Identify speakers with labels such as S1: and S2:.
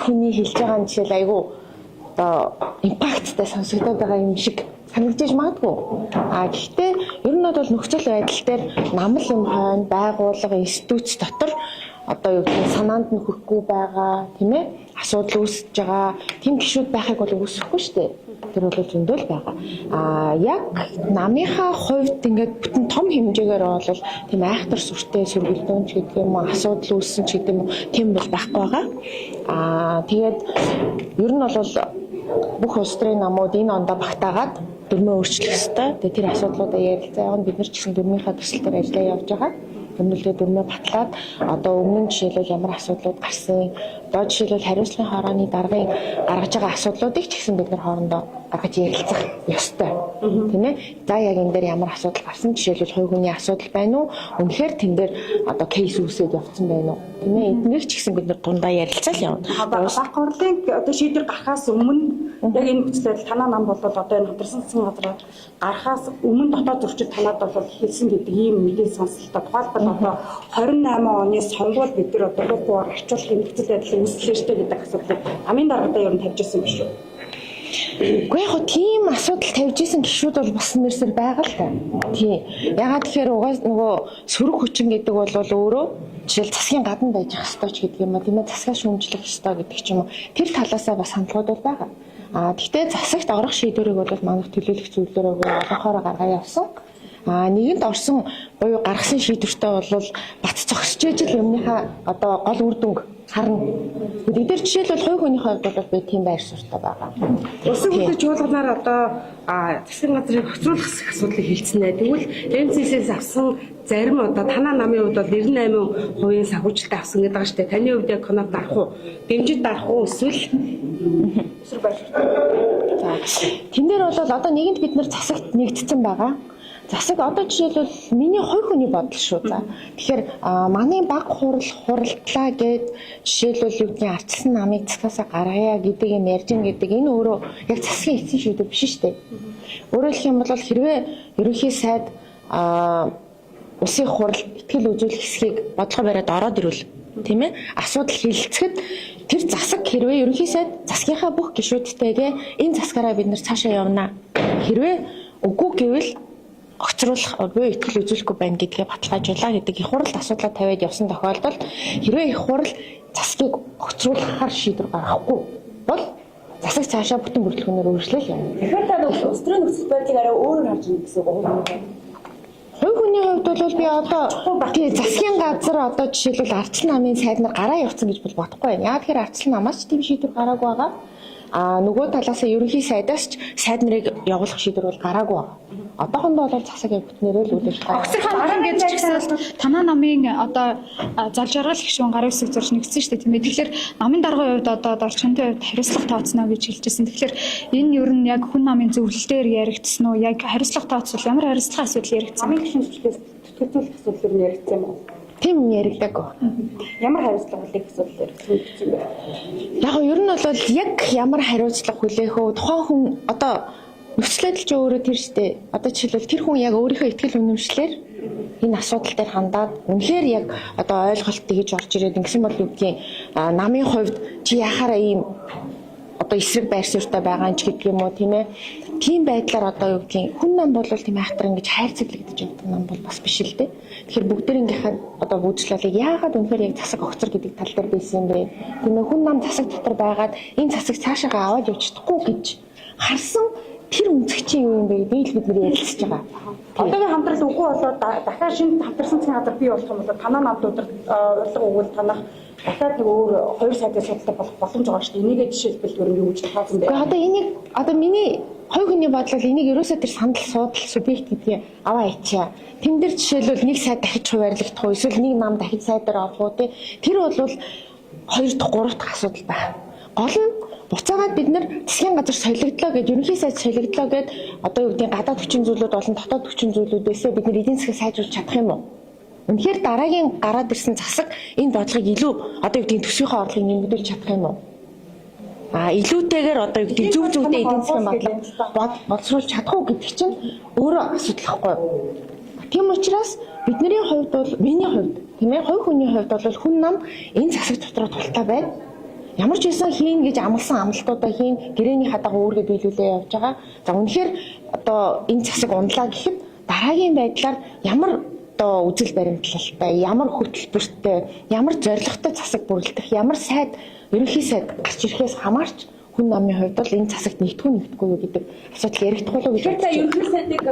S1: хүний хэлж байгаа жишээл айгүй одоо импакттай сонсогдоод байгаа юм шиг санагдаж магадгүй. Гэхдээ ер нь бол нөхцөл байдал дээр намал юм хойно байгууллага институт дотор одоо юу гэх санаанд нь хүрэхгүй байгаа тийм ээ асуудал үүсэж байгаа тийм гишүүд байхыг бол үүсэхгүй шүү дээ. Тэр бол зөндөл байгаа. Яг намынхаа хувьд ингээд бүтэн том хэмжээгээр бол тийм айхтар сүртэй сөргөлдөөн ч гэдэг юм уу асуудал үүссэн ч гэдэг юм уу тийм бол байхгүй байгаа. Тэгээд ер нь бол бүх улс төрийн намууд энэ ондоо багтаагаад дөрмөө өөрчлөх ёстой. Тэгээд тэр асуудлуудаа ярилцаа явна. Бид нар ч гэсэн дөрмийнхаа төсөл дээр ажиллаа явж байгаа. Өмнөлөө дөрмөө батлаад одоо өмнө нь жишээлбэл ямар асуудлууд гарсан, одоо жишээлбэл хариуцлагын хорооны даргын гаргаж байгаа асуудлуудыг ч гэсэн бид нар хоорондоо гаргаж ярилцах ёстой. Тийм ээ. За яг энэ дээр ямар асуудал гарсан, жишээлбэл хувь хүний асуудал байна уу? Үнэхээр тэн дээр одоо кейс үүсээд явцсан байна уу? Тийм ээ. Эднийг ч гэсэн бид нар дундаа ярилцаал явна.
S2: Баг хурлын одоо шийдвэр гарахаас өмнө яг энэ нөхцөл байдал танаа нам бол одоо энэ хамтарсан засгийн газар гарахаас өмнө дотоод зөрчил танаад бол хэлсэн гэдэг ийм мэдээ сонслоо. Тухайлбал одоо 28 оны сонгуул бид нар одоо лукуур арчуулах нөхцөл байдал үүслээ штэ гэдэг асуудлыг амын даргатай ер нь тавьж ирсэн биш үү?
S1: Гэхдээ яг тийм асуудал тавьж исэн гишүүд бол бас нэрсэр байгаа л та. Тийм. Ягаад тэгэхээр угаас нөгөө сөрөг хүчин гэдэг бол өөрөө жишээл засгийн гадна байж ах ёстой ч гэдэг юм а тийм ээ засгаа шүүмжлэх ёстой гэдэг ч юм уу. Тэр талаасаа бас хандлагууд бол байгаа. Гэхдээ засагт орох шийдвэрийг бол манайх төлөөлөх зүйлээрээ олонхоор гаргаа явсан. Нэгэнд орсон буюу гаргасан шийдвэртэй бол бат зогсож ижил юмныхаа одоо гол үр дүнг харна. Бид дээр жишээлбэл хувь хүний хувьд бол би тийм байр суурьтай байгаа.
S3: Улсын хурлын чуулганаар одоо засгийн газрыг хоцруулах асуудлыг хэлцэнэ. Тэгвэл НЦС-ээс авсан зарим одоо танаа намын хувьд бол 98% санхүүжилттэй авсан гэдэг байгаа шүү дээ. Таны хувьд яг конопт арах уу? Дэмжиж дарах уу? Эсвэл
S2: байр суурь.
S1: Тэн дээр бол одоо нэгэнд бид нар засагт нэгдсэн байгаа. Засаг одоо жишээлбэл миний хувь хүний бодол шүү за. Тэгэхээр манай баг хуралдлаа гэд жишээлбэл юу гэдгийг арчилсан намыг засгаасаа гаргая гэдэг юм ярьж ин гэдэг энэ өөрөө яг засгийн эцсийн шийдвэр биш шүү дээ. Өөрөөр хэлэх юм бол хэрвээ ерөнхий сайд улсын хурал ихтгэл үзүүлэх хэсгийг бодлого бариад ороод ирвэл тийм ээ асуудал хилцэхэд тэр засаг хэрвээ ерөнхий сайд засгийнхаа бүх гишүүдтэйгээ энэ засгаараа бид нар цаашаа явна. Хэрвээ үгүй гэвэл огцруулах буюу ихтгэл үзүүлэхгүй байна гэдгээ баталгаажуулаа гэдэг их хуралд асуудлаа тавиад явсан тохиолдолд хэрвээ их хурал засгийг огцруулахаар шийдвэр гаргахгүй бол засаг цаашаа бүтэн бүрэлдэхүүнээр өөрчлөл явна.
S2: Тэгэхээр та улс төрийн нөхцөл байдлыг арай өөрөөр харж байна гэсэн үг үү?
S1: Хувь хүний хувьд бол би одоо тий засгийн газар одоо жишээлбэл арчил намын сайд нар гараа явуулсан гэж бол бодохгүй байна. Яагаад тэгэхээр арчил намаас ч тийм шийдвэр гараагүй байгаа. Нөгөө талаас нь ерөнхий сайдаас ч сайд нарыг явуулах шийдвэр бол гараагүй байна. Одоохондоо бол засаг явуултнээрээ л үйл ажиллагаа.
S4: Огцор хамтран гэж ч гэсэн танаа намын одоо зал жаргал гишүүн гарын үсэг зорж нэгдсэн шүү дээ тийм ээ. Тэгэхээр намын даргын хувьд одоо орчинтой хувьд хариуцлага тооцно гэж хэлжсэн. Тэгэхээр энэ ер нь яг хүн намын зөвлөл дээр яригдсан уу? Яг хариуцлага тооцвол ямар хариуцлага асуудал яригдсан?
S2: Намын гишүүнчлээс төтөлөх асуудал юу яригдсан юм уу?
S1: Тийм яригдаг.
S2: Ямар хариуцлага хүлээх асуудал яригдсан юм бэ?
S1: Яг ер нь бол яг ямар хариуцлага хүлээх вэ? Тухайн хүн одоо нөхцөл байдал ч өөрөө тэр штэ. Одоо жишээлбэл тэр хүн яг өөрийнхөө ихтгэл үнэмшлэр энэ асуудал дээр хандаад үнэхээр яг одоо ойлголт тэгж орж ирээд ингэсэн бол юу гэдгийг намын хувьд чи яхаараа ийм одоо эсрэг байр суурьтай байгаа ч гэдэг юм уу тийм ээ. Тийм байдлаар одоо юу гэдгийг хүн нам бол тийм айхтар ингэж хайрцаглагдаж явдаг нам бол бас биш л дээ. Тэгэхээр бүгдээрийнхээ одоо үйлчлэлийг яагаад үнэхээр яг засаг огцор гэдэг тал дээр байсан юм бэ? Тийм ээ хүн нам засаг дотор байгаад энэ засаг цаашаагаа аваад явж чадахгүй гэж харсан тэр үнцгчийн юу юм бэ гэдгийг бид нэр ярилцж байгаа.
S2: Одоогийн хамтрал үгүй болоод дахиад шинэ хамтрсан засгийн газар бий болох юм бол танаа намд урилга өгвөл танах дахиад нэг өөр хоёр сайдын судалтай болох боломж байгаа шүү дээ. Энийгээ жишээлбэл өөр юм юу гэж хаасан бэ?
S1: Одоо энийг одоо миний хувь хүний бодлол энийг ерөөсөө тэр сандал суудал субъект гэдгийг аваа ичээ. Тэн дээр жишээлбэл нэг сайд дахиж хуваарлагдах уу эсвэл нэг нам дахиж сайдаар орох уу тэр бол 2 дахь 3 дахь асуудал байна. Гол нь буцаагаад бид нар засгийн газар солигдлоо гэж ерөнхий сайд солигдлоо гэд одоо юу гэдэг гадаад хүчин зүйлүүд болон дотоод хүчин зүйлүүдээсээ бид нар эдийн засгийг сайжруулж чадах юм уу? Үнэхээр дараагийн гараад ирсэн засаг энэ бодлогыг илүү одоо юу гэдэг төсвийнхөө орлогыг нэмэгдүүлж чадах юм уу? Илүүтэйгээр одоо юу гэдэг зөв зөвдөө эдийн засгийн бодлого боловсруулж чадах уу гэдэг чинь өөрөө асуудал واخгүй. Тийм учраас бидний хувьд бол миний хувьд тийм ээ хувь хүний хувьд бол хүн нам энэ засаг дотроо тултаа байна. ямар ч байсан хийн гэж амласан амлалтуудаа хийн гэрээний хадаа өөргөө биелүүлээ явж байгаа. За үнэхээр одоо энэ засаг ундлаа гэхэд дараагийн байдлаар ямар одоо үзэл баримтлалтай, ямар хөтөлбөртэй, ямар зорилготой засаг бүрэлдэх, ямар сайд ерөнхий сайд гарч ирэхээс хамаарч хүн намын хувьд бол энэ засагт нэгдэхгүй юу гэдэг асуудал яригдах болов гэж
S2: Тэгэхээр за ерөнхий сайдыг